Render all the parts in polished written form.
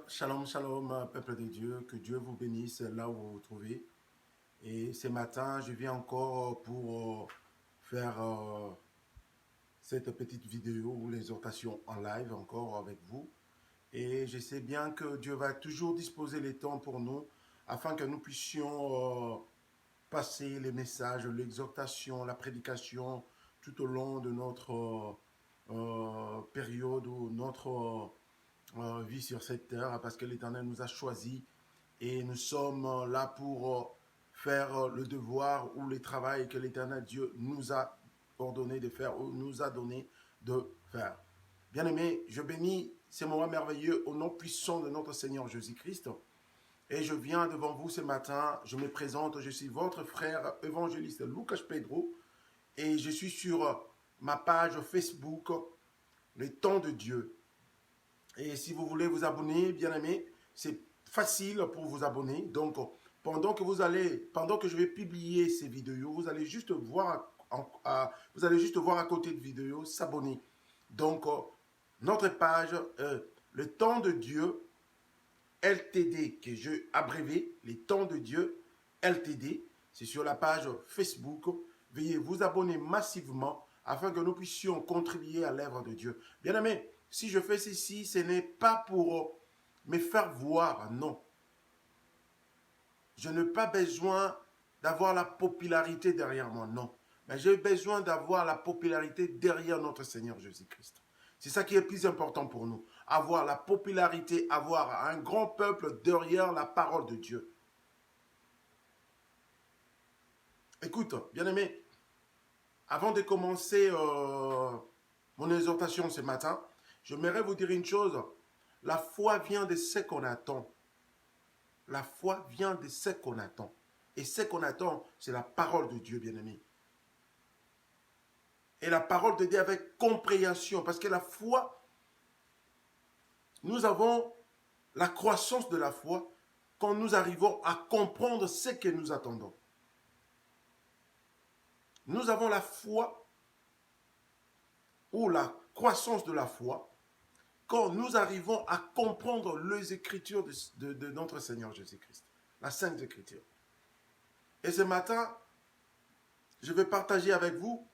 Shalom, shalom, peuple de Dieu, que Dieu vous bénisse là où vous vous trouvez. Et ce matin, je viens encore pour faire cette petite vidéo ou l'exhortation en live encore avec vous. Et je sais bien que Dieu va toujours disposer les temps pour nous afin que nous puissions passer les messages, l'exhortation, la prédication tout au long de notre période ou notre vie sur cette terre parce que l'Éternel nous a choisis et nous sommes là pour faire le devoir ou le travail que l'Éternel Dieu nous a ordonné de faire ou nous a donné de faire. Bien-aimés, je bénis ces moments merveilleux au nom puissant de notre Seigneur Jésus-Christ. Et je viens devant vous ce matin, je me présente, je suis votre frère évangéliste Lucas Pedro et je suis sur ma page Facebook, Le Temps de Dieu. Et si vous voulez vous abonner, bien aimé, c'est facile pour vous abonner. Donc, pendant que je vais publier ces vidéos, vous allez juste voir, à côté de vidéos, s'abonner. Donc, notre page, le temps de Dieu LTD, que je abrévé, les temps de Dieu LTD, c'est sur la page Facebook. Veuillez vous abonner massivement afin que nous puissions contribuer à l'œuvre de Dieu. Bien aimé, si je fais ceci, ce n'est pas pour me faire voir, non. Je n'ai pas besoin d'avoir la popularité derrière moi, non. Mais j'ai besoin d'avoir la popularité derrière notre Seigneur Jésus-Christ. C'est ça qui est plus important pour nous. Avoir la popularité, avoir un grand peuple derrière la parole de Dieu. Écoute, bien-aimé, avant de commencer mon exhortation ce matin, j'aimerais vous dire une chose. La foi vient de ce qu'on attend. La foi vient de ce qu'on attend. Et ce qu'on attend, c'est la parole de Dieu, bien-aimé. Et la parole de Dieu avec compréhension. Parce que la foi, nous avons la croissance de la foi quand nous arrivons à comprendre ce que nous attendons. Nous avons la foi ou la croissance de la foi quand nous arrivons à comprendre les Écritures de notre Seigneur Jésus-Christ, la Sainte Écriture. Et ce matin, je vais partager avec vous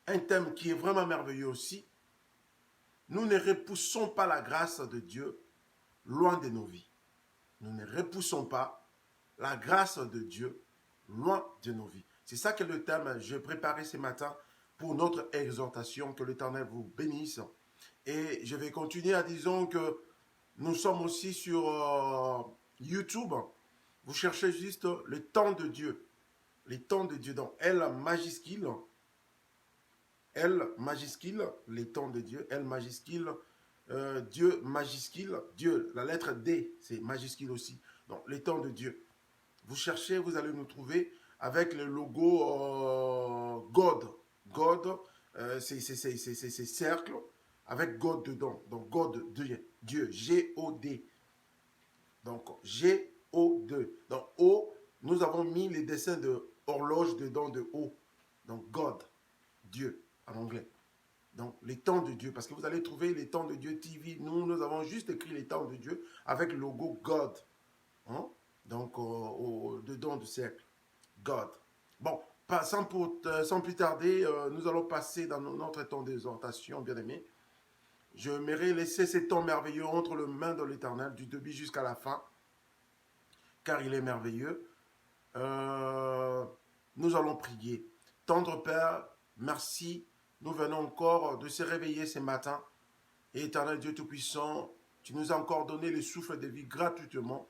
un thème qui est vraiment merveilleux aussi. Nous ne repoussons pas la grâce de Dieu loin de nos vies. Nous ne repoussons pas la grâce de Dieu loin de nos vies. C'est ça que le thème que j'ai préparé ce matin pour notre exhortation. Que l'Éternel vous bénisse. Et je vais continuer à dire que nous sommes aussi sur YouTube. Vous cherchez juste le temps de Dieu. Les temps de Dieu dans L majuscule. L majuscule, les temps de Dieu. L majuscule, Dieu majuscule. Dieu, la lettre D, c'est majuscule aussi. Donc, les temps de Dieu. Vous cherchez, vous allez nous trouver avec le logo God. God, c'est cercle avec God dedans. Donc, God, Dieu, G-O-D. Donc, G-O-D. Donc, O, nous avons mis les dessins de horloge dedans de O. Donc, God, Dieu, en anglais. Donc, les temps de Dieu. Parce que vous allez trouver les temps de Dieu TV. Nous avons juste écrit les temps de Dieu avec le logo God. Hein? Donc, dedans du cercle. God. Bon, sans plus tarder, nous allons passer dans notre temps d'exhortation, bien-aimés. Je m'aimerais laisser ces temps merveilleux entre les mains de l'Éternel, du début jusqu'à la fin, car il est merveilleux. Nous allons prier. Tendre Père, merci. Nous venons encore de se réveiller ce matin. Et Éternel Dieu Tout-Puissant, tu nous as encore donné le souffle de vie gratuitement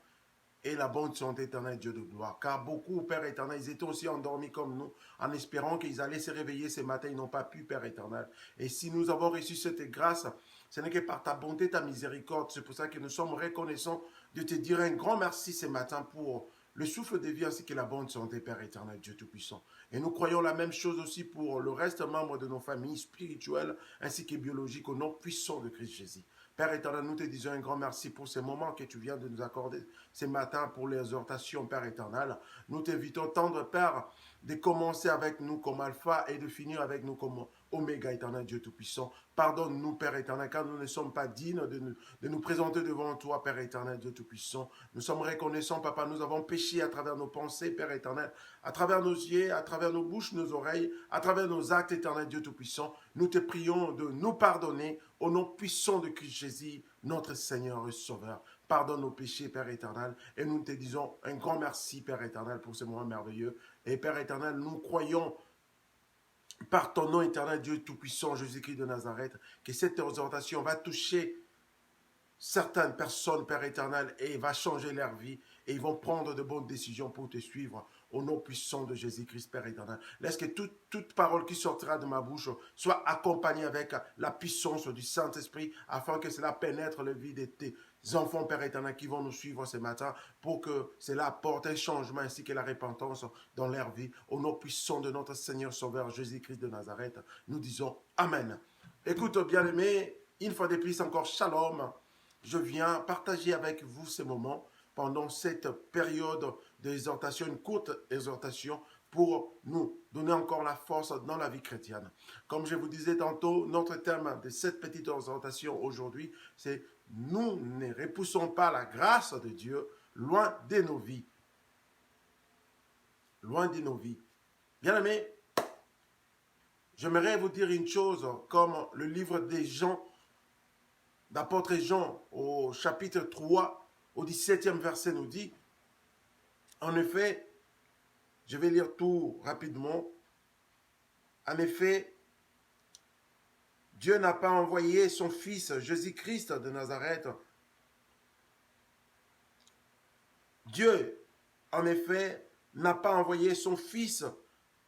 et la bonne santé, Éternel Dieu de gloire. Car beaucoup, Père éternel, ils étaient aussi endormis comme nous, en espérant qu'ils allaient se réveiller ce matin. Ils n'ont pas pu, Père éternel. Et si nous avons reçu cette grâce, ce n'est que par ta bonté, ta miséricorde. C'est pour ça que nous sommes reconnaissants de te dire un grand merci ce matin pour le souffle de vie ainsi que la bonne santé, Père éternel, Dieu Tout-Puissant. Et nous croyons la même chose aussi pour le reste membre de nos familles spirituelles ainsi que biologiques au nom puissant de Christ Jésus. Père éternel, nous te disons un grand merci pour ces moments que tu viens de nous accorder ce matin pour l'exhortation, Père éternel. Nous t'invitons, tendre Père, de commencer avec nous comme alpha et de finir avec nous comme oméga, éternel Dieu Tout-Puissant. Pardonne-nous, Père éternel, car nous ne sommes pas dignes de nous présenter devant toi, Père éternel Dieu Tout-Puissant. Nous sommes reconnaissants, Papa, nous avons péché à travers nos pensées, Père éternel, à travers nos yeux, à travers nos bouches, nos oreilles, à travers nos actes, éternel Dieu Tout-Puissant. Nous te prions de nous pardonner au nom puissant de Christ Jésus, notre Seigneur et Sauveur. Pardonne nos péchés, Père éternel, et nous te disons un grand merci, Père éternel, pour ce moment merveilleux. Et Père éternel, nous croyons par ton nom éternel, Dieu Tout-Puissant, Jésus-Christ de Nazareth, que cette exhortation va toucher certaines personnes, Père éternel, et va changer leur vie, et ils vont prendre de bonnes décisions pour te suivre, au nom puissant de Jésus-Christ, Père éternel. Laisse que toute parole qui sortira de ma bouche soit accompagnée avec la puissance du Saint-Esprit, afin que cela pénètre le vie de tes enfants, Père éternel, qui vont nous suivre ce matin, pour que cela apporte un changement ainsi que la repentance dans leur vie. Au nom puissant de notre Seigneur Sauveur, Jésus-Christ de Nazareth, nous disons Amen. Écoute, bien-aimé, une fois de plus encore, Shalom. Je viens partager avec vous ces moments pendant cette période d'exhortation, une courte exhortation pour nous donner encore la force dans la vie chrétienne. Comme je vous disais tantôt, notre thème de cette petite exhortation aujourd'hui, c'est « Nous ne repoussons pas la grâce de Dieu loin de nos vies. » Loin de nos vies. Bien aimé, j'aimerais vous dire une chose, comme le livre des Jean, d'apôtre Jean, au chapitre 3, au 17e verset nous dit, en effet, je vais lire tout rapidement, en effet, Dieu n'a pas envoyé son Fils Jésus-Christ de Nazareth. Dieu, en effet, n'a pas envoyé son Fils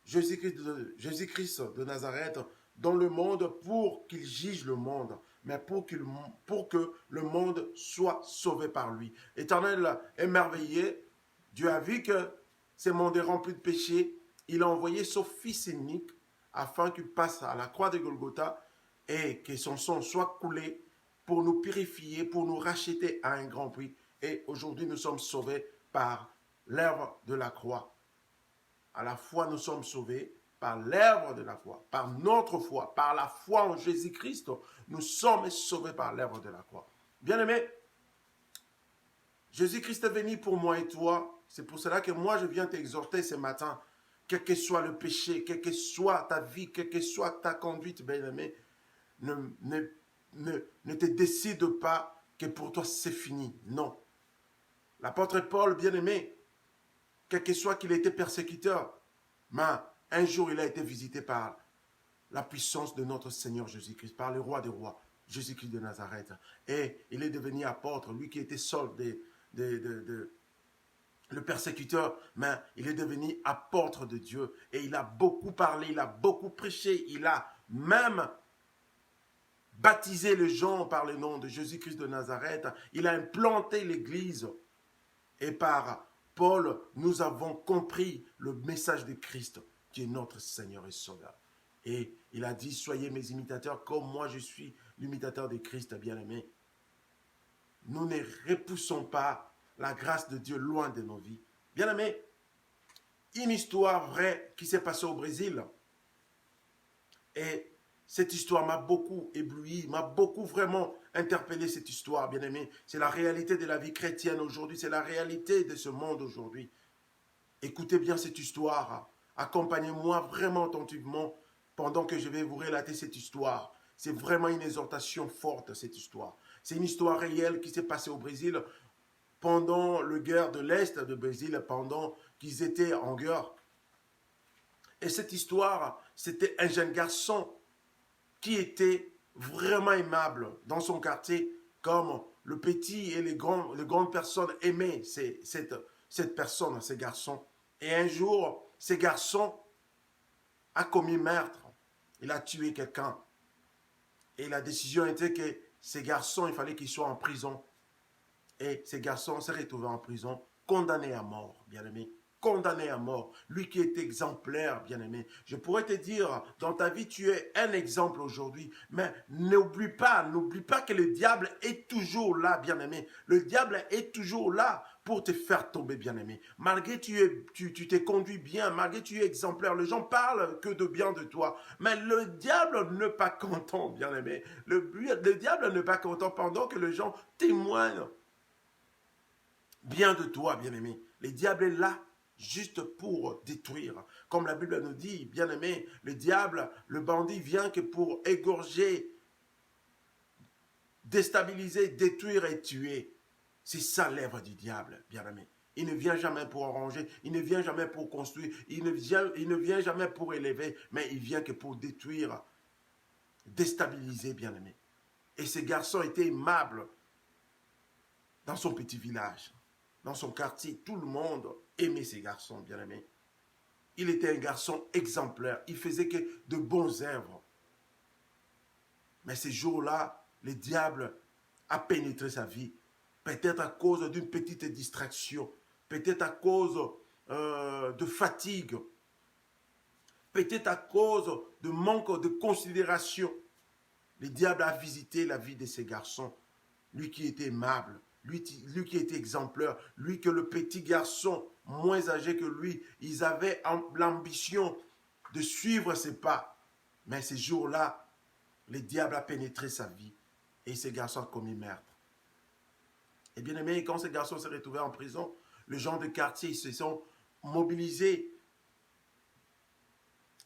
Jésus-Christ de Nazareth dans le monde pour qu'il juge le monde, mais pour que le monde soit sauvé par lui. Éternel, émerveillé, Dieu a vu que ce monde est rempli de péchés. Il a envoyé son Fils unique afin qu'il passe à la croix de Golgotha et que son sang soit coulé pour nous purifier, pour nous racheter à un grand prix. Et aujourd'hui, nous sommes sauvés par l'œuvre de la croix. À la fois, nous sommes sauvés par l'œuvre de la croix, par notre foi, par la foi en Jésus-Christ, nous sommes sauvés par l'œuvre de la croix. Bien-aimés, Jésus-Christ est venu pour moi et toi. C'est pour cela que moi, je viens t'exhorter ce matin, quel que soit le péché, quelle que soit ta vie, quelle que soit ta conduite, bien-aimé, ne te décide pas que pour toi c'est fini. Non. L'apôtre Paul, bien-aimé, quel que soit qu'il ait été persécuteur, mais un jour il a été visité par la puissance de notre Seigneur Jésus-Christ, par le roi des rois, Jésus-Christ de Nazareth. Et il est devenu apôtre, lui qui était seul le persécuteur, mais il est devenu apôtre de Dieu. Et il a beaucoup parlé, il a beaucoup prêché, il a même baptisé les gens par le nom de Jésus-Christ de Nazareth. Il a implanté l'Église. Et par Paul, nous avons compris le message de Christ, qui est notre Seigneur et Sauveur. Et il a dit, soyez mes imitateurs comme moi je suis l'imitateur de Christ, bien-aimé. Nous ne repoussons pas la grâce de Dieu loin de nos vies. Bien-aimé, une histoire vraie qui s'est passée au Brésil. Et cette histoire m'a beaucoup ébloui, m'a beaucoup vraiment interpellé cette histoire, bien-aimé. C'est la réalité de la vie chrétienne aujourd'hui, c'est la réalité de ce monde aujourd'hui. Écoutez bien cette histoire, accompagnez-moi vraiment attentivement pendant que je vais vous relater cette histoire. C'est vraiment une exhortation forte, cette histoire. C'est une histoire réelle qui s'est passée au Brésil pendant la guerre de l'Est du Brésil, pendant qu'ils étaient en guerre. Et cette histoire, c'était un jeune garçon qui était vraiment aimable dans son quartier, comme le petit et les grandes personnes aimaient cette personne, ces garçons. Et un jour, ce garçon a commis meurtre. Il a tué quelqu'un. Et la décision était que ces garçons, il fallait qu'ils soient en prison. Et ces garçons s'est retrouvé en prison, condamné à mort, bien-aimé. Condamné à mort. Lui qui est exemplaire, bien-aimé. Je pourrais te dire, dans ta vie, tu es un exemple aujourd'hui. Mais n'oublie pas que le diable est toujours là, bien-aimé. Le diable est toujours là pour te faire tomber, bien-aimé. Malgré que tu t'es conduit bien, malgré que tu es exemplaire, les gens parlent que de bien de toi. Mais le diable n'est pas content, bien-aimé. Le diable n'est pas content pendant que les gens témoignent bien de toi, bien-aimé. Le diable est là juste pour détruire. Comme la Bible nous dit, bien-aimé, le diable, le bandit vient que pour égorger, déstabiliser, détruire et tuer. C'est ça l'œuvre du diable, bien-aimé. Il ne vient jamais pour arranger, il ne vient jamais pour construire, il ne vient jamais pour élever, mais il vient que pour détruire, déstabiliser, bien-aimé. Et ce garçon était aimable dans son petit village, dans son quartier. Tout le monde aimait ces garçons, bien-aimé. Il était un garçon exemplaire, il faisait que de bons œuvres. Mais ces jours-là, le diable a pénétré sa vie. Peut-être à cause d'une petite distraction, peut-être à cause de fatigue, peut-être à cause de manque de considération. Le diable a visité la vie de ces garçons. Lui qui était aimable, lui qui était exemplaire, lui que le petit garçon moins âgé que lui, ils avaient l'ambition de suivre ses pas. Mais ces jours-là, le diable a pénétré sa vie et ce garçon a commis meurtre. Et bien aimé, quand ce garçon s'est retrouvé en prison, les gens de quartier ils se sont mobilisés.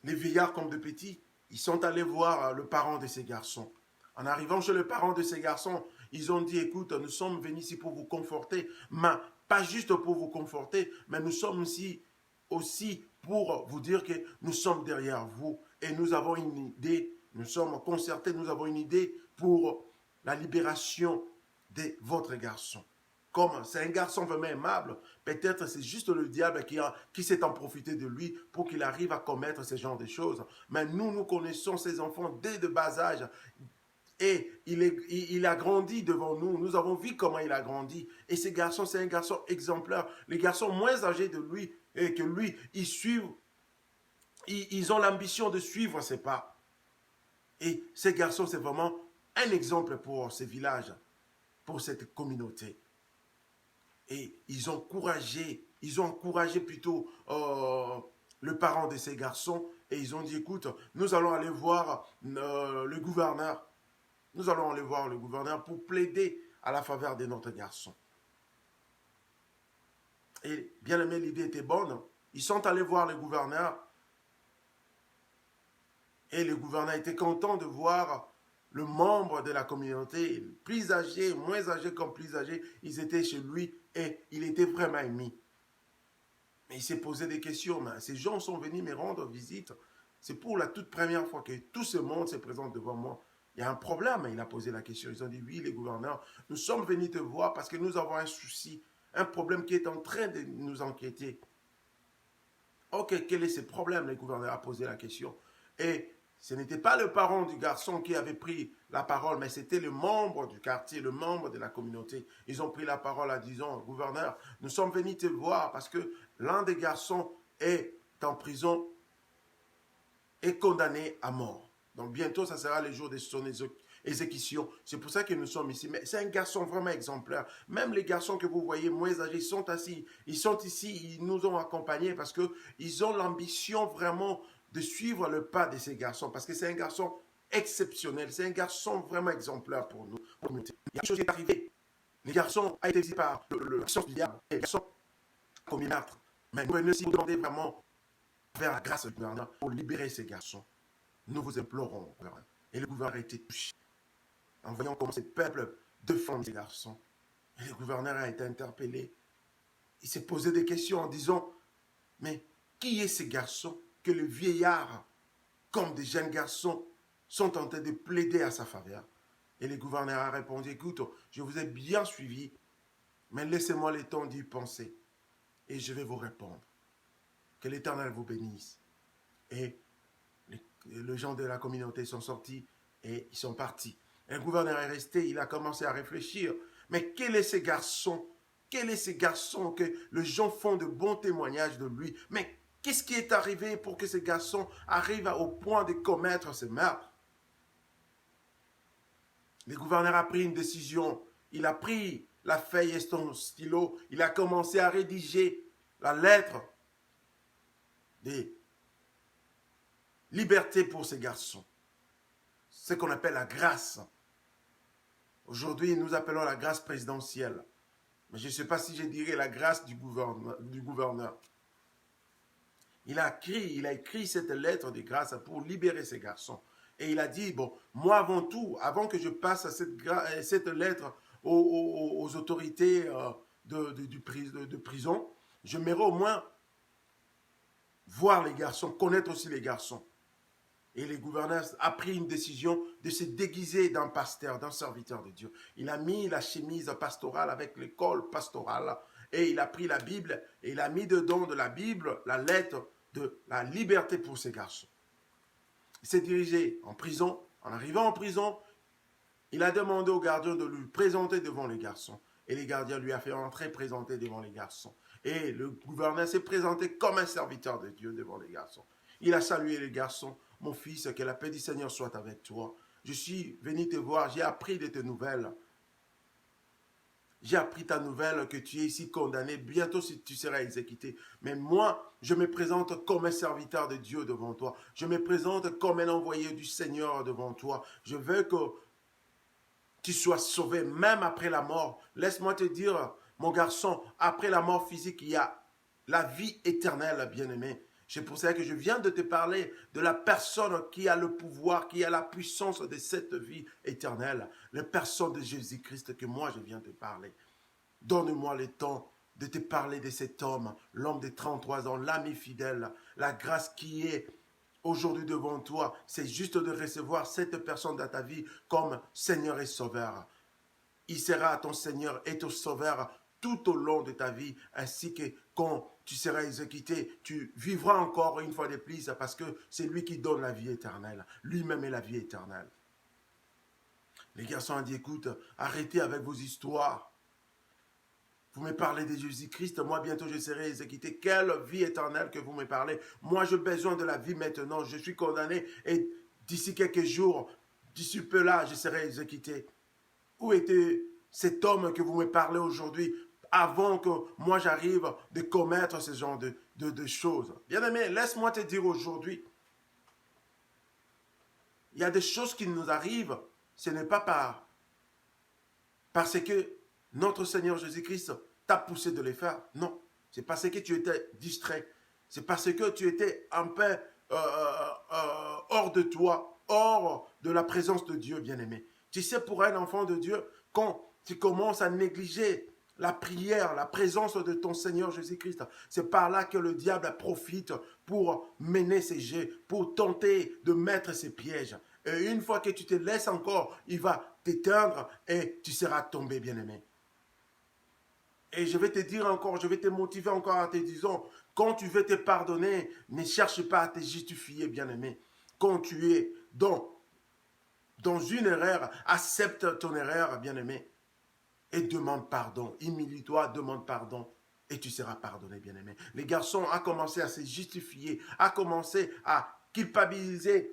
Les vieillards comme de petits, ils sont allés voir le parent de ces garçons. En arrivant chez le parent de ces garçons, ils ont dit, écoute, nous sommes venus ici pour vous conforter, mais pas juste pour vous conforter, mais nous sommes ici aussi pour vous dire que nous sommes derrière vous et nous avons une idée, nous sommes concertés, nous avons une idée pour la libération de votre garçon. Comme c'est un garçon vraiment aimable, peut-être c'est juste le diable qui s'est en profité de lui pour qu'il arrive à commettre ce genre de choses. Mais nous connaissons ces enfants dès de bas âge. Et il a grandi devant nous. Nous avons vu comment il a grandi. Et ce garçon, c'est un garçon exemplaire. Les garçons moins âgés de lui et que lui, ils suivent. Ils ont l'ambition de suivre ses pas. Et ces garçons, c'est vraiment un exemple pour ce village, pour cette communauté. Et ils ont encouragé plutôt le parent de ces garçons et ils ont dit, écoute, nous allons aller voir le gouverneur. Nous allons aller voir le gouverneur pour plaider à la faveur de notre garçon. Et bien aimé, l'idée était bonne. Ils sont allés voir le gouverneur et le gouverneur était content de voir le membre de la communauté, plus âgé, moins âgé comme plus âgé, ils étaient chez lui et il était vraiment aimé. Mais il s'est posé des questions. Mais ces gens sont venus me rendre visite. C'est pour la toute première fois que tout ce monde se présente devant moi. Il y a un problème. Il a posé la question. Ils ont dit, oui, les gouverneurs, nous sommes venus te voir parce que nous avons un souci, un problème qui est en train de nous inquiéter. Ok, quel est ce problème? Le gouverneur a posé la question. Et ce n'était pas le parent du garçon qui avait pris la parole, mais c'était le membre du quartier, le membre de la communauté. Ils ont pris la parole en disant, gouverneur, nous sommes venus te voir parce que l'un des garçons est en prison et condamné à mort. Donc bientôt, ça sera le jour de son exécution. C'est pour ça que nous sommes ici. Mais c'est un garçon vraiment exemplaire. Même les garçons que vous voyez moins âgés sont assis. Ils sont ici, ils nous ont accompagnés parce qu'ils ont l'ambition vraiment de suivre le pas de ces garçons. Parce que c'est un garçon exceptionnel. C'est un garçon vraiment exemplaire pour nous. Il y a quelque chose qui est arrivé. Les garçons ont été visés par le sens du diable. Les garçons ont commis meurtre. Mais nous venons ici vous demander vraiment faire la grâce du gouverneur pour libérer ces garçons. Nous vous implorons, gouverneur. Et le gouverneur a été touché en voyant comment ce peuple défend ces garçons. Et le gouverneur a été interpellé. Il s'est posé des questions en disant, mais qui est ces garçons que les vieillards, comme des jeunes garçons, sont en train de plaider à sa faveur? Et le gouverneur a répondu, écoute, je vous ai bien suivi, mais laissez-moi le temps d'y penser et je vais vous répondre. Que l'Éternel vous bénisse. Et les gens de la communauté sont sortis et ils sont partis. Et le gouverneur est resté, il a commencé à réfléchir. Mais quel est ce garçon? Quel est ce garçon que les gens font de bons témoignages de lui? Mais qu'est-ce qui est arrivé pour que ce garçon arrive au point de commettre ce meurtre? Le gouverneur a pris une décision. Il a pris la feuille et son stylo. Il a commencé à rédiger la lettre des libertés pour ces garçons. Ce qu'on appelle la grâce. Aujourd'hui, nous appelons la grâce présidentielle. Mais je ne sais pas si je dirais la grâce du gouverneur. Il a écrit cette lettre de grâce pour libérer ces garçons. Et il a dit, bon, moi avant tout, avant que je passe cette lettre aux autorités de prison, j'aimerais au moins voir les garçons, connaître aussi les garçons. Et le gouverneur a pris une décision de se déguiser d'un pasteur, d'un serviteur de Dieu. Il a mis la chemise pastorale avec le col pastoral et il a pris la Bible et il a mis dedans de la Bible la lettre de la liberté pour ces garçons. Il s'est dirigé en prison. En arrivant en prison, il a demandé au gardien de lui présenter devant les garçons. Et les gardiens lui a fait entrer présenter devant les garçons. Et le gouverneur s'est présenté comme un serviteur de Dieu devant les garçons. Il a salué les garçons. Mon fils, que la paix du Seigneur soit avec toi. Je suis venu te voir, j'ai appris de tes nouvelles. J'ai appris ta nouvelle que tu es ici condamné. Bientôt tu seras exécuté. Mais moi, je me présente comme un serviteur de Dieu devant toi. Je me présente comme un envoyé du Seigneur devant toi. Je veux que tu sois sauvé même après la mort. Laisse-moi te dire, mon garçon, après la mort physique, il y a la vie éternelle, bien-aimé. C'est pour ça que je viens de te parler de la personne qui a le pouvoir, qui a la puissance de cette vie éternelle. La personne de Jésus-Christ que moi je viens de parler. Donne-moi le temps de te parler de cet homme, l'homme de 33 ans, l'ami fidèle, la grâce qui est aujourd'hui devant toi. C'est juste de recevoir cette personne dans ta vie comme Seigneur et Sauveur. Il sera ton Seigneur et ton Sauveur tout au long de ta vie, ainsi que quand tu seras exécuté, tu vivras encore une fois de plus, parce que c'est lui qui donne la vie éternelle. Lui-même est la vie éternelle. Les garçons ont dit, écoute, arrêtez avec vos histoires. Vous me parlez de Jésus-Christ, moi bientôt je serai exécuté. Quelle vie éternelle que vous me parlez. Moi j'ai besoin de la vie maintenant, je suis condamné et d'ici quelques jours, d'ici peu là, je serai exécuté. Où était cet homme que vous me parlez aujourd'hui avant que moi j'arrive de commettre ce genre de choses? Bien-aimé, laisse-moi te dire aujourd'hui, il y a des choses qui nous arrivent, ce n'est pas parce que notre Seigneur Jésus-Christ t'a poussé de les faire. Non, c'est parce que tu étais distrait. C'est parce que tu étais un peu hors de toi, hors de la présence de Dieu, bien-aimé. Tu sais, pour un enfant de Dieu, quand tu commences à négliger la prière, la présence de ton Seigneur Jésus-Christ, c'est par là que le diable profite pour mener ses jets, pour tenter de mettre ses pièges. Et une fois que tu te laisses encore, il va t'éteindre et tu seras tombé, bien-aimé. Et je vais te dire encore, je vais te motiver encore en te disant, quand tu veux te pardonner, ne cherche pas à te justifier, bien-aimé. Quand tu es dans une erreur, accepte ton erreur, bien-aimé, et demande pardon. Humilie-toi, demande pardon, et tu seras pardonné, bien-aimé. Les garçons ont commencé à se justifier, a commencé à culpabiliser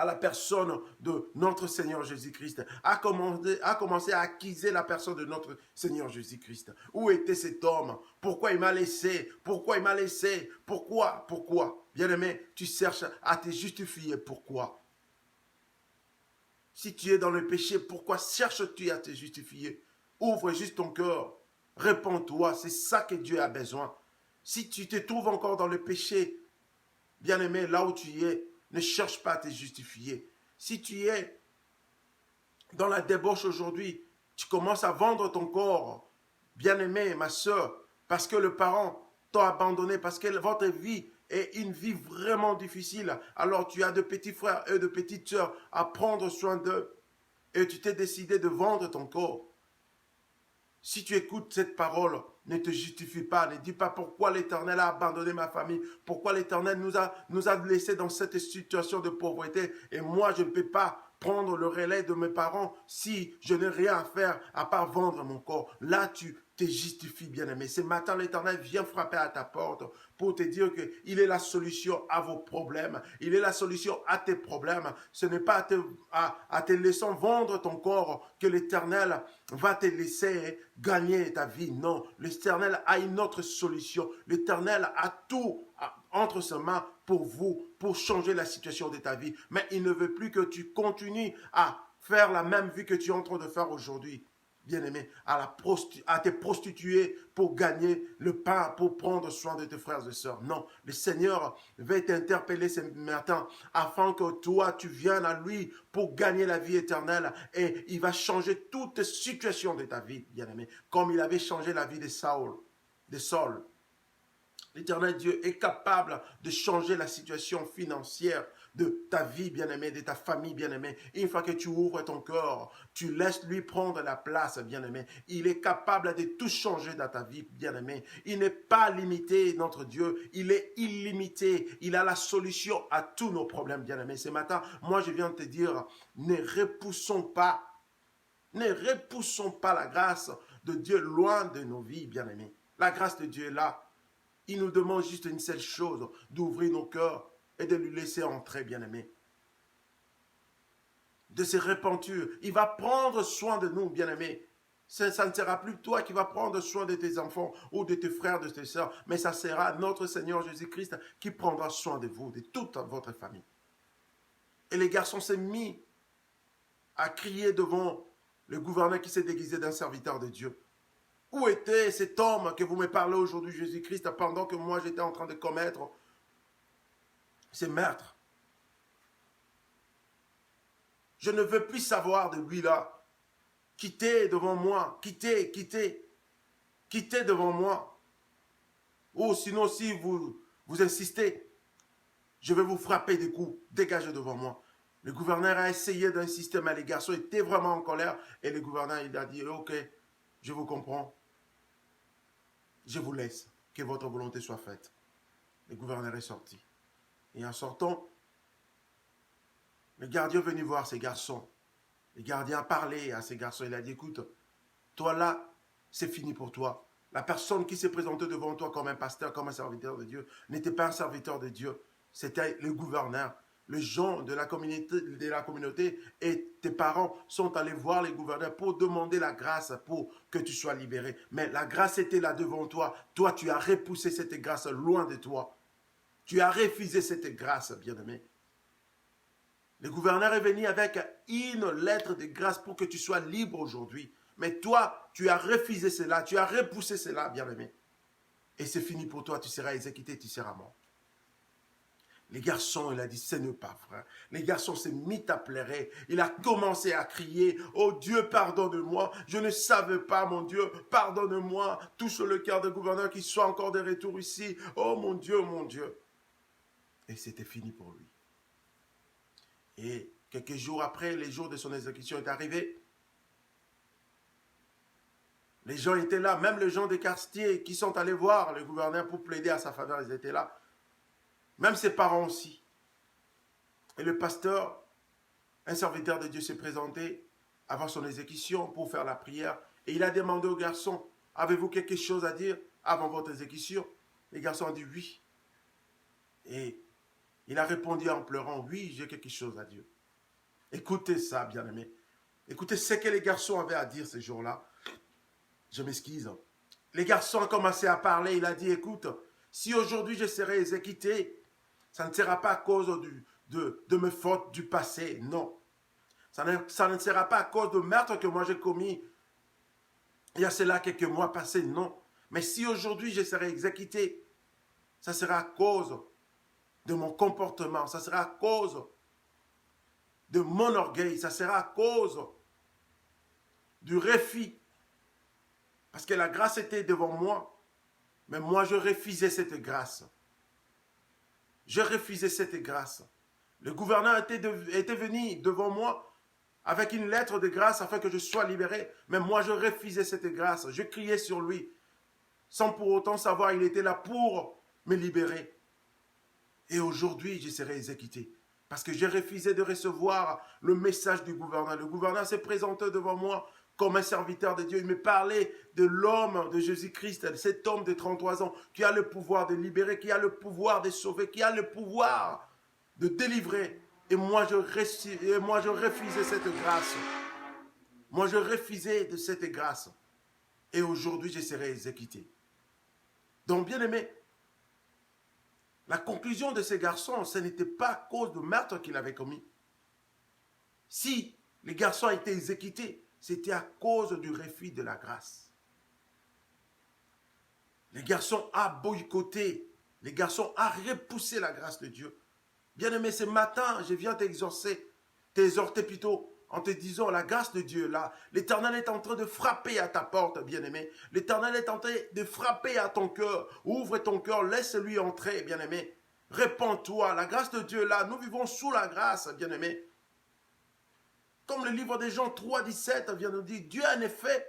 à la personne de notre Seigneur Jésus-Christ, a commencé à accuser la personne de notre Seigneur Jésus-Christ. Où était cet homme? Pourquoi il m'a laissé? Pourquoi il m'a laissé? Pourquoi? Bien-aimé, tu cherches à te justifier. Pourquoi? Si tu es dans le péché, pourquoi cherches-tu à te justifier? Ouvre juste ton cœur. Réponds-toi, c'est ça que Dieu a besoin. Si tu te trouves encore dans le péché, bien-aimé, là où tu es, ne cherche pas à te justifier. Si tu es dans la débauche aujourd'hui, tu commences à vendre ton corps, bien-aimé, ma soeur, parce que le parent t'a abandonné, parce que votre vie est une vie vraiment difficile. Alors tu as de petits frères et de petites sœurs à prendre soin d'eux. Et tu t'es décidé de vendre ton corps. Si tu écoutes cette parole, ne te justifie pas, ne dis pas pourquoi l'Éternel a abandonné ma famille, pourquoi l'Éternel nous a laissés dans cette situation de pauvreté et moi je ne peux pas prendre le relais de mes parents si je n'ai rien à faire à part vendre mon corps. Là, tu te justifie, bien-aimé. Ce matin, l'Éternel vient frapper à ta porte pour te dire qu'il est la solution à vos problèmes. Il est la solution à tes problèmes. Ce n'est pas à te laissant vendre ton corps que l'Éternel va te laisser gagner ta vie. Non, l'Éternel a une autre solution. L'Éternel a tout entre ses mains pour vous, pour changer la situation de ta vie. Mais il ne veut plus que tu continues à faire la même vie que tu es en train de faire aujourd'hui. Bien-aimé, à te prostituer pour gagner le pain, pour prendre soin de tes frères et sœurs. Non, le Seigneur va t'interpeller ce matin afin que toi, tu viennes à lui pour gagner la vie éternelle et il va changer toute situation de ta vie, bien-aimé, comme il avait changé la vie de Saul. L'Éternel Dieu est capable de changer la situation financière de ta vie, bien-aimé, de ta famille, bien-aimé. Une fois que tu ouvres ton cœur, tu laisses lui prendre la place, bien-aimé. Il est capable de tout changer dans ta vie, bien-aimé. Il n'est pas limité, notre Dieu. Il est illimité. Il a la solution à tous nos problèmes, bien-aimé. Ce matin, moi, je viens de te dire, ne repoussons pas la grâce de Dieu loin de nos vies, bien-aimé. La grâce de Dieu est là. Il nous demande juste une seule chose, d'ouvrir nos cœurs et de lui laisser entrer, bien-aimé. De se repentir. Il va prendre soin de nous, bien-aimé. Ça ne sera plus toi qui vas prendre soin de tes enfants ou de tes frères, de tes sœurs, mais ça sera notre Seigneur Jésus-Christ qui prendra soin de vous, de toute votre famille. Et les garçons s'est mis à crier devant le gouverneur qui s'est déguisé d'un serviteur de Dieu. Où était cet homme que vous me parlez aujourd'hui, Jésus-Christ, pendant que moi j'étais en train de commettre ces meurtres? Je ne veux plus savoir de lui là. Quittez devant moi, quittez devant moi. Ou sinon, si vous insistez, je vais vous frapper des coups, dégagez devant moi. Le gouverneur a essayé d'insister, mais les garçons étaient vraiment en colère. Et le gouverneur, il a dit, ok, je vous comprends. Je vous laisse, que votre volonté soit faite. Le gouverneur est sorti. Et en sortant, le gardien est venu voir ces garçons. Le gardien a parlé à ces garçons. Il a dit, écoute, toi là, c'est fini pour toi. La personne qui s'est présentée devant toi comme un pasteur, comme un serviteur de Dieu, n'était pas un serviteur de Dieu. C'était le gouverneur. Les gens de la communauté et tes parents sont allés voir les gouverneurs pour demander la grâce pour que tu sois libéré. Mais la grâce était là devant toi. Toi, tu as repoussé cette grâce loin de toi. Tu as refusé cette grâce, bien-aimé. Le gouverneur est venu avec une lettre de grâce pour que tu sois libre aujourd'hui. Mais toi, tu as refusé cela, tu as repoussé cela, bien-aimé. Et c'est fini pour toi, tu seras exécuté, tu seras mort. Les garçons, il a dit, ce n'est pas vrai. Les garçons s'est mis à pleurer. Il a commencé à crier, oh Dieu, pardonne-moi. Je ne savais pas, mon Dieu, pardonne-moi. Touche le cœur du gouverneur qui soit encore de retour ici. Oh mon Dieu, mon Dieu. Et c'était fini pour lui. Et quelques jours après, les jours de son exécution est arrivé. Les gens étaient là, même les gens des quartiers qui sont allés voir le gouverneur pour plaider à sa faveur, ils étaient là. Même ses parents aussi. Et le pasteur, un serviteur de Dieu, s'est présenté avant son exécution pour faire la prière. Et il a demandé aux garçons, avez-vous quelque chose à dire avant votre exécution? Les garçons ont dit oui. Et il a répondu en pleurant, oui, j'ai quelque chose à dire. Écoutez ça, bien-aimés. Écoutez ce que les garçons avaient à dire ce jour-là. Je m'excuse. Les garçons ont commencé à parler. Il a dit, écoute, si aujourd'hui je serais exécuté, ça ne sera pas à cause de mes fautes du passé, non. Ça ne sera pas à cause de meurtres que moi j'ai commis il y a cela quelques mois passés, non. Mais si aujourd'hui je serais exécuté, ça sera à cause de mon comportement, ça sera à cause de mon orgueil, ça sera à cause du refus. Parce que la grâce était devant moi, mais moi je refusais cette grâce. Je refusais cette grâce. Le gouverneur était venu devant moi avec une lettre de grâce afin que je sois libéré. Mais moi, je refusais cette grâce. Je criais sur lui, sans pour autant savoir qu'il était là pour me libérer. Et aujourd'hui, je serai exécuté. Parce que j'ai refusé de recevoir le message du gouverneur. Le gouverneur s'est présenté devant moi comme un serviteur de Dieu. Il me parlait de l'homme de Jésus-Christ, cet homme de 33 ans qui a le pouvoir de libérer, qui a le pouvoir de sauver, qui a le pouvoir de délivrer. Et moi, je refusais cette grâce. Moi, je refusais de cette grâce. Et aujourd'hui, je serai exécuté. Donc, bien aimé, la conclusion de ces garçons, ce n'était pas à cause du meurtre qu'il avait commis. Si les garçons a été exécutés, c'était à cause du refus de la grâce. Les garçons ont boycotté, les garçons ont repoussé la grâce de Dieu. Bien aimé, ce matin, je viens t'exhorter plutôt, en te disant la grâce de Dieu là. L'Éternel est en train de frapper à ta porte, bien-aimé. L'Éternel est en train de frapper à ton cœur. Ouvre ton cœur, laisse-lui entrer, bien-aimé. Répands-toi, la grâce de Dieu là. Nous vivons sous la grâce, bien-aimé. Comme le livre de Jean 3, 17 vient nous dire, Dieu en effet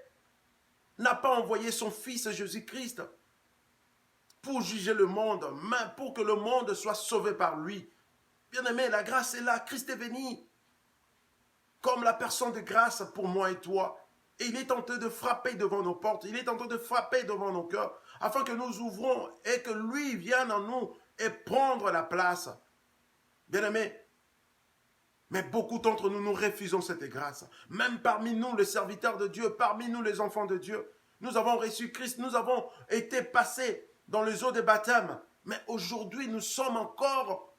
n'a pas envoyé son Fils Jésus-Christ pour juger le monde, mais pour que le monde soit sauvé par lui. Bien-aimé, la grâce est là, Christ est venu comme la personne de grâce pour moi et toi. Et il est en train de frapper devant nos portes, il est en train de frapper devant nos cœurs, afin que nous ouvrons et que lui vienne en nous et prendre la place. Bien-aimé, mais beaucoup d'entre nous, nous refusons cette grâce. Même parmi nous, les serviteurs de Dieu, parmi nous, les enfants de Dieu, nous avons reçu Christ, nous avons été passés dans les eaux des baptêmes. Mais aujourd'hui, nous sommes encore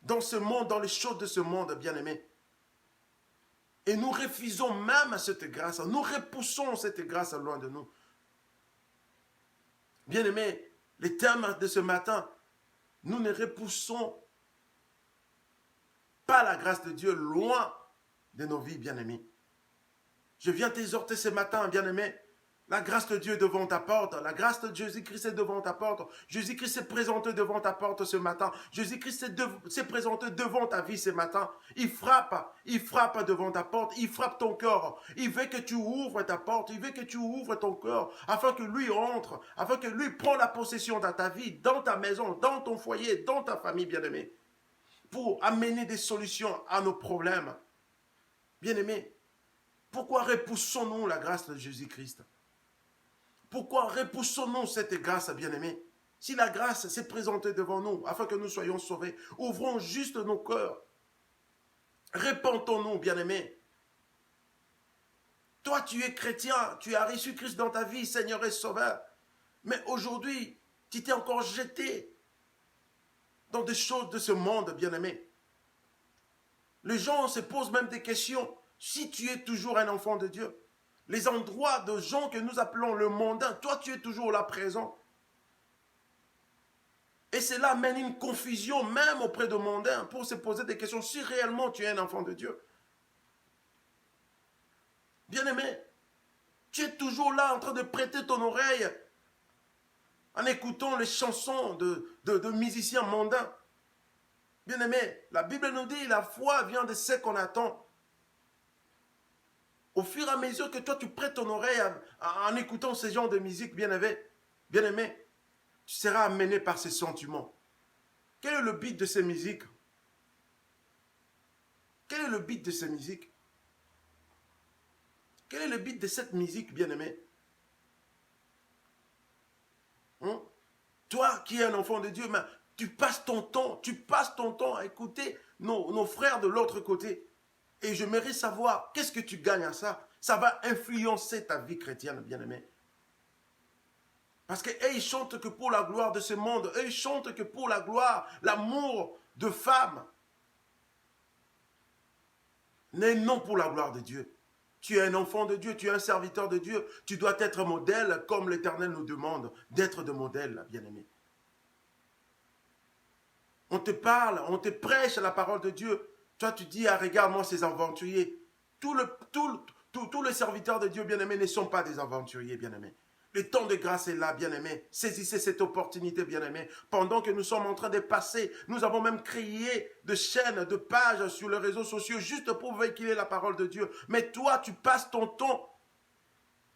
dans ce monde, dans les choses de ce monde, bien-aimés. Et nous refusons même cette grâce. Nous repoussons cette grâce loin de nous. Bien-aimés, les thèmes de ce matin, nous ne repoussons pas la grâce de Dieu loin de nos vies, bien-aimés. Je viens t'exhorter ce matin, bien-aimé. La grâce de Dieu est devant ta porte. La grâce de Jésus-Christ est devant ta porte. Jésus-Christ s'est présenté devant ta porte ce matin. Jésus-Christ s'est présenté devant ta vie ce matin. Il frappe devant ta porte. Il frappe ton cœur. Il veut que tu ouvres ta porte. Il veut que tu ouvres ton cœur afin que lui entre, afin que lui prenne la possession de ta vie, dans ta maison, dans ton foyer, dans ta famille, bien-aimé, pour amener des solutions à nos problèmes. Bien-aimé, pourquoi repoussons-nous la grâce de Jésus-Christ? Pourquoi repoussons-nous cette grâce, bien-aimés? Si la grâce s'est présentée devant nous, afin que nous soyons sauvés, ouvrons juste nos cœurs. Répentons-nous, bien-aimés. Toi, tu es chrétien, tu as reçu Christ dans ta vie, Seigneur et Sauveur. Mais aujourd'hui, tu t'es encore jeté dans des choses de ce monde, bien-aimé. Les gens se posent même des questions. Si tu es toujours un enfant de Dieu, les endroits de gens que nous appelons le mondain, toi tu es toujours là présent. Et cela amène une confusion même auprès de mondains pour se poser des questions si réellement tu es un enfant de Dieu. Bien-aimé, tu es toujours là en train de prêter ton oreille en écoutant les chansons de musiciens mondains. Bien-aimé, la Bible nous dit la foi vient de ce qu'on attend. Au fur et à mesure que toi, tu prêtes ton oreille en écoutant ce genre de musique, bien-aimé, tu seras amené par ces sentiments. Quel est le but de ces musiques? Quel est le but de ces musiques? Quel est le but de cette musique, bien-aimé? Toi qui es un enfant de Dieu, mais tu passes ton temps à écouter nos frères de l'autre côté. Et j'aimerais savoir, qu'est-ce que tu gagnes à ça? Ça va influencer ta vie chrétienne, bien-aimé. Parce qu'eux, ils chantent que pour la gloire de ce monde. Eux, ils chantent que pour la gloire, l'amour de femmes. Mais non pour la gloire de Dieu. Tu es un enfant de Dieu, tu es un serviteur de Dieu. Tu dois être modèle comme l'Éternel nous demande d'être de modèle, bien-aimé. On te parle, on te prêche la parole de Dieu. Toi, tu dis, ah, regarde-moi ces aventuriers. Tous les serviteurs de Dieu, bien-aimés, ne sont pas des aventuriers, bien-aimés. Le temps de grâce est là, bien-aimés. Saisissez cette opportunité, bien-aimés. Pendant que nous sommes en train de passer, nous avons même créé de chaînes, de pages sur les réseaux sociaux, juste pour véhiculer la parole de Dieu. Mais toi, tu passes ton temps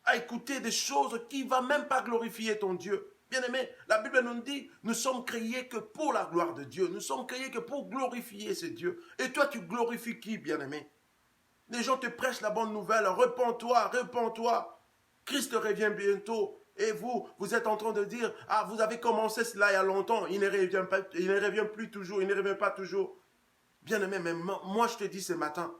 à écouter des choses qui ne vont même pas glorifier ton Dieu. Bien-aimés, la Bible nous dit, nous sommes créés que pour la gloire de Dieu. Nous sommes créés que pour glorifier ce Dieu. Et toi, tu glorifies qui, bien-aimé? Les gens te prêchent la bonne nouvelle. Repends-toi, repends-toi. Christ revient bientôt. Et vous êtes en train de dire, ah, vous avez commencé cela il y a longtemps. Il ne revient plus toujours, il ne revient pas toujours. Bien-aimé, mais moi je te dis ce matin,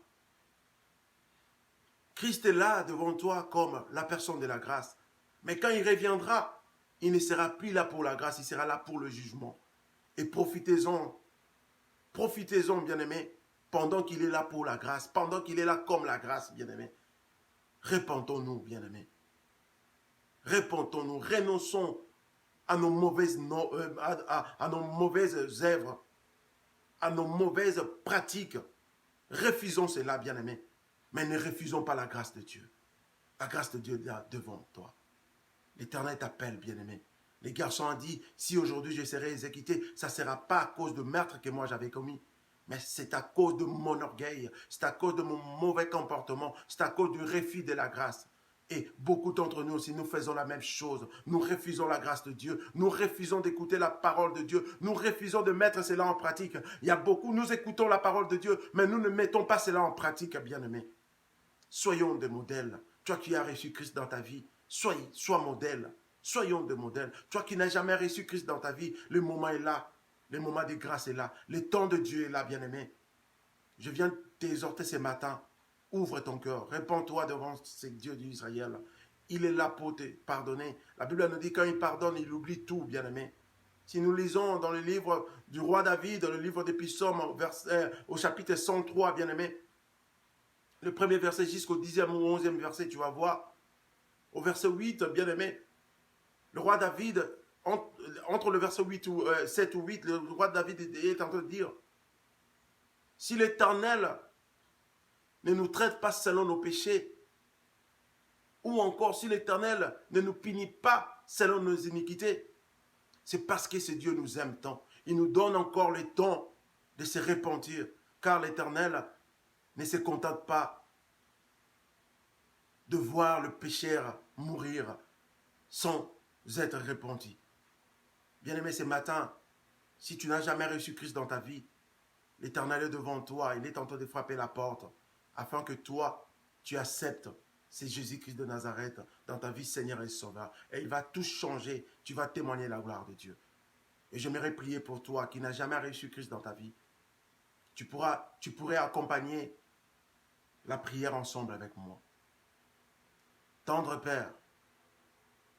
Christ est là devant toi comme la personne de la grâce. Mais quand il reviendra, il ne sera plus là pour la grâce, il sera là pour le jugement. Et profitez-en, bien-aimés, pendant qu'il est là pour la grâce, pendant qu'il est là comme la grâce, bien-aimés. Repentons-nous, bien-aimés. Repentons-nous, renonçons à nos mauvaises, à nos mauvaises œuvres, à nos mauvaises pratiques. Refusons cela, bien-aimés. Mais ne refusons pas la grâce de Dieu. La grâce de Dieu est là devant toi. L'Éternel t'appelle, bien-aimé. Les garçons ont dit, si aujourd'hui je serai exécuté, ça ne sera pas à cause de meurtre que moi j'avais commis. Mais c'est à cause de mon orgueil, c'est à cause de mon mauvais comportement, c'est à cause du refus de la grâce. Et beaucoup d'entre nous aussi, nous faisons la même chose. Nous refusons la grâce de Dieu. Nous refusons d'écouter la parole de Dieu. Nous refusons de mettre cela en pratique. Il y a beaucoup, nous écoutons la parole de Dieu, mais nous ne mettons pas cela en pratique, bien-aimés. Soyons des modèles. Toi qui as reçu Christ dans ta vie, sois modèle. Soyons des modèles. Toi qui n'as jamais reçu Christ dans ta vie, le moment est là. Le moment de grâce est là. Le temps de Dieu est là, bien-aimé. Je viens t'exhorter ce matin. Ouvre ton cœur. Répands-toi devant ce Dieu d'Israël. Il est là pour te pardonner. La Bible nous dit quand il pardonne, il oublie tout, bien-aimé. Si nous lisons dans le livre du roi David, dans le livre des Psaumes, au chapitre 103, bien-aimé, le premier verset jusqu'au 10e ou 11e verset, tu vas voir. Au verset 8, bien-aimé, le roi David, entre le verset 7 ou 8, le roi David est en train de dire, si l'Éternel ne nous traite pas selon nos péchés, ou encore si l'Éternel ne nous punit pas selon nos iniquités, c'est parce que ce Dieu nous aime tant. Il nous donne encore le temps de se repentir, car l'Éternel ne se contente pas de voir le pécheur mourir sans être repenti. Bien-aimé, ce matin, si tu n'as jamais reçu Christ dans ta vie, l'Éternel est devant toi, il est en train de frapper la porte, afin que toi, tu acceptes, c'est Jésus-Christ de Nazareth dans ta vie, Seigneur et Sauveur. Et il va tout changer, tu vas témoigner la gloire de Dieu. Et j'aimerais prier pour toi qui n'as jamais reçu Christ dans ta vie. Tu pourrais accompagner la prière ensemble avec moi. Tendre Père,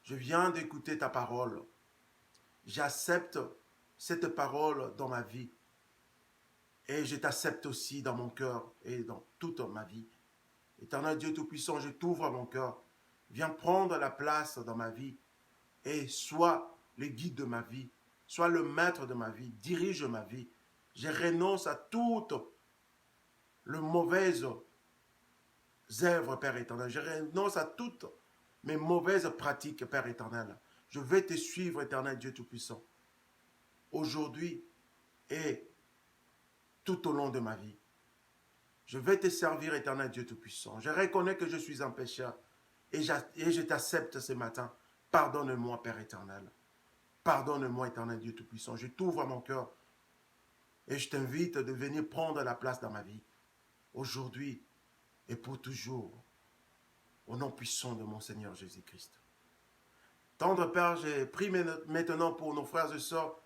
je viens d'écouter ta parole. J'accepte cette parole dans ma vie. Et je t'accepte aussi dans mon cœur et dans toute ma vie. Éternel Dieu Tout-Puissant, je t'ouvre mon cœur. Viens prendre la place dans ma vie et sois le guide de ma vie. Sois le maître de ma vie. Dirige ma vie. Je renonce à toutes les mauvaises œuvres, Père éternel. Je renonce à toutes mes mauvaises pratiques, Père éternel. Je vais te suivre, éternel Dieu Tout-Puissant. Aujourd'hui et tout au long de ma vie. Je vais te servir, éternel Dieu Tout-Puissant. Je reconnais que je suis un pécheur et je t'accepte ce matin. Pardonne-moi, Père éternel. Pardonne-moi, éternel Dieu Tout-Puissant. Je t'ouvre à mon cœur et je t'invite de venir prendre la place dans ma vie. Aujourd'hui et pour toujours. Au nom puissant de mon Seigneur Jésus-Christ. Tendre Père, j'ai prie maintenant pour nos frères et sœurs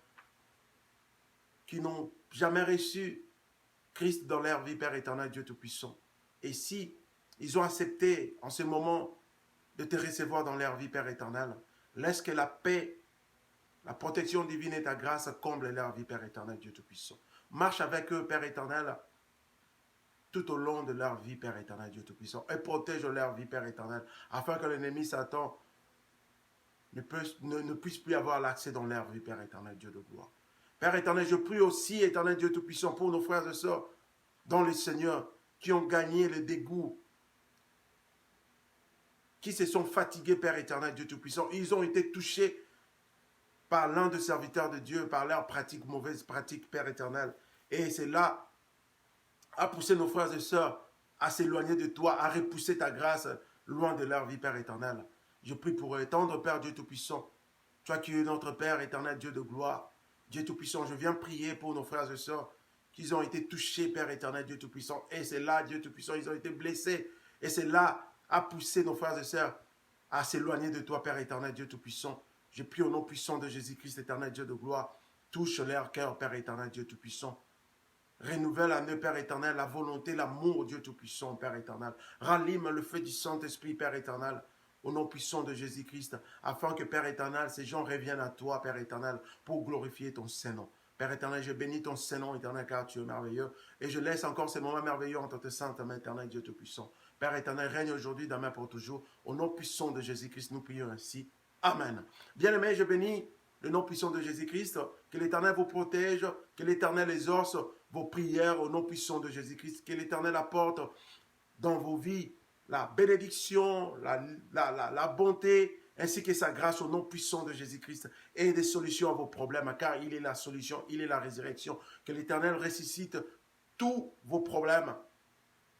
qui n'ont jamais reçu Christ dans leur vie, Père éternel, Dieu Tout-Puissant. Et si ils ont accepté en ce moment de te recevoir dans leur vie, Père éternel, laisse que la paix, la protection divine et ta grâce comblent leur vie, Père éternel, Dieu Tout-Puissant. Marche avec eux, Père éternel, tout au long de leur vie, Père éternel, Dieu Tout-Puissant, et protège leur vie, Père éternel, afin que l'ennemi Satan ne puisse plus avoir l'accès dans leur vie, Père éternel, Dieu de gloire. Père éternel, je prie aussi, éternel Dieu Tout-Puissant, pour nos frères et sœurs dans le Seigneur, qui ont gagné le dégoût, qui se sont fatigués, Père éternel, Dieu Tout-Puissant. Ils ont été touchés par l'un des serviteurs de Dieu, par leurs pratiques, mauvaises pratiques, Père éternel. Et c'est là à pousser nos frères et sœurs à s'éloigner de toi, à repousser ta grâce loin de leur vie, Père éternel. Je prie pour eux. Tendre Père Dieu Tout-Puissant, Toi qui es notre Père éternel, Dieu de gloire, Dieu Tout-Puissant, je viens prier pour nos frères et sœurs qui ont été touchés, Père éternel, Dieu Tout-Puissant. Et c'est là, Dieu Tout-Puissant, ils ont été blessés. Et c'est là à pousser nos frères et sœurs à s'éloigner de toi, Père éternel, Dieu Tout-Puissant. Je prie au nom puissant de Jésus-Christ, éternel Dieu de gloire. Touche leur cœur, Père éternel, Dieu Tout-Puissant. Renouvelle en eux, Père éternel, la volonté, l'amour, Dieu Tout-Puissant, Père éternel. Rallume le feu du Saint-Esprit, Père éternel, au nom puissant de Jésus-Christ, afin que, Père éternel, ces gens reviennent à toi, Père éternel, pour glorifier ton Saint-Nom. Père éternel, je bénis ton Saint-Nom, éternel, car tu es merveilleux. Et je laisse encore ces moments merveilleux entre tes saintes mains, éternel, Dieu Tout-Puissant. Père éternel, règne aujourd'hui, demain pour toujours. Au nom puissant de Jésus-Christ, nous prions ainsi. Amen. Bien-aimés, je bénis le nom puissant de Jésus-Christ. Que l'Éternel vous protège, que l'Éternel exauce vos prières au nom puissant de Jésus-Christ. Que l'Éternel apporte dans vos vies la bénédiction, la bonté, ainsi que sa grâce au nom puissant de Jésus-Christ et des solutions à vos problèmes, car il est la solution, il est la résurrection. Que l'Éternel ressuscite tous vos problèmes,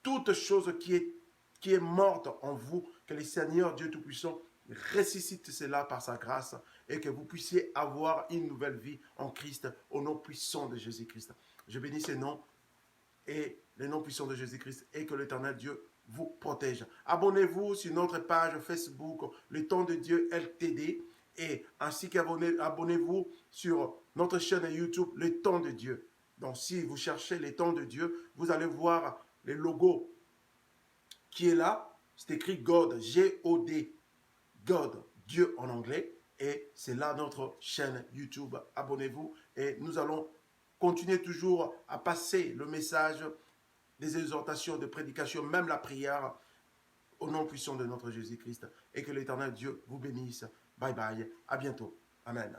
toute chose qui est morte en vous, que le Seigneur Dieu Tout-Puissant ressuscite cela par sa grâce et que vous puissiez avoir une nouvelle vie en Christ au nom puissant de Jésus-Christ. Je bénis ces noms et les noms puissants de Jésus-Christ et que l'Éternel Dieu vous protège. Abonnez-vous sur notre page Facebook Le Temps de Dieu LTD et ainsi qu'abonnez-vous sur notre chaîne YouTube Le Temps de Dieu. Donc si vous cherchez Le Temps de Dieu, vous allez voir le logo qui est là. C'est écrit God, G-O-D, God, Dieu en anglais. Et c'est là notre chaîne YouTube. Abonnez-vous et nous allons continuer toujours à passer le message des exhortations, de prédication, même la prière au nom puissant de notre Jésus-Christ. Et que l'Éternel Dieu vous bénisse. Bye bye. À bientôt. Amen.